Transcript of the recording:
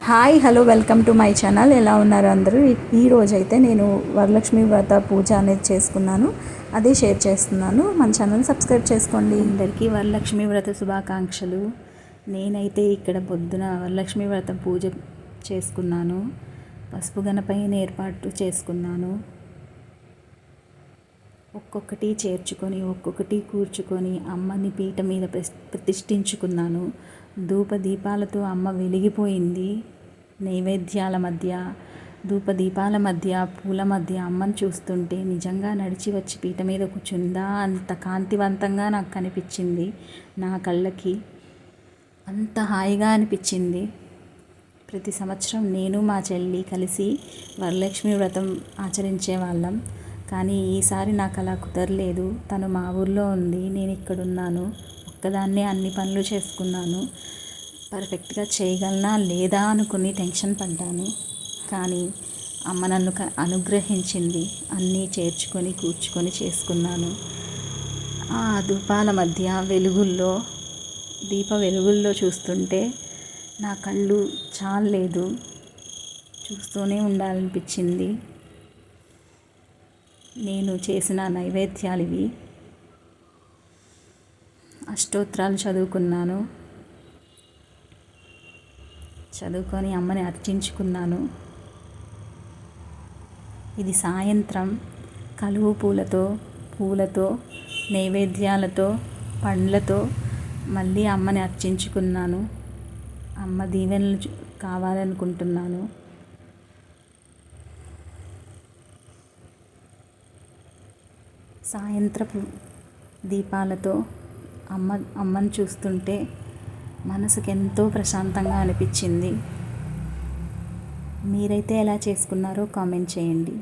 Hi hello welcome to my channel. ఎలా ఉన్నారు అందరూ? ఈ రోజైతే నేను వరలక్ష్మి వ్రత పూజ అనేది చేసుకున్నాను, అదే షేర్ చేస్తున్నాను. మన ఛానల్ సబ్స్క్రైబ్ చేసుకోండి. అందరికీ వరలక్ష్మి వ్రత శుభాకాంక్షలు. నేనైతే ఇక్కడ పొద్దున వరలక్ష్మి వ్రత పూజ చేసుకున్నాను. పసుపు గణపైన ఏర్పాటు చేసుకున్నాను. ఒక్కొక్కటి చేర్చుకొని ఒక్కొక్కటి కూర్చుకొని అమ్మని పీట మీద ప్రతిష్ఠించుకున్నాను. ధూప దీపాలతో అమ్మ వెలిగిపోయింది. నైవేద్యాల మధ్య, ధూపదీపాల మధ్య, పూల మధ్య అమ్మను చూస్తుంటే నిజంగా నడిచి వచ్చి పీట మీద కూర్చుందా అంత కాంతివంతంగా నాకు కనిపించింది. నా కళ్ళకి అంత హాయిగా అనిపించింది. ప్రతి సంవత్సరం నేను మా చెల్లి కలిసి వరలక్ష్మి వ్రతం ఆచరించే వాళ్ళం. కానీ ఈసారి నాకు అలా కుదరలేదు. తను మా ఊర్లో ఉంది, నేను ఇక్కడున్నాను. ఒక్కదాన్నే అన్ని పనులు చేసుకున్నాను. పర్ఫెక్ట్గా చేయగలనా లేదా అనుకుని టెన్షన్ పడ్డాను. కానీ అమ్మ నన్ను అనుగ్రహించింది. అన్నీ చేర్చుకొని కూర్చుకొని చేసుకున్నాను. ఆ ధూపాల మధ్య వెలుగుల్లో, దీప వెలుగుల్లో చూస్తుంటే నా కళ్ళు చాలలేదు, చూస్తూనే ఉండాలనిపించింది. నేను చేసిన నైవేద్యాలు ఇవి. అష్టోత్తరాలు చదువుకొని అమ్మని అర్చించుకున్నాను. ఇది సాయంత్రం కలువ పూలతో నైవేద్యాలతో పండ్లతో మళ్ళీ అమ్మని అర్చించుకున్నాను. అమ్మ దీవెనలు కావాలనుకుంటున్నాను. సాయంత్రపు దీపాలతో అమ్మను చూస్తుంటే మనసుకు ఎంతో ప్రశాంతంగా అనిపించింది. మీరైతే ఎలా చేసుకున్నారో కామెంట్ చేయండి.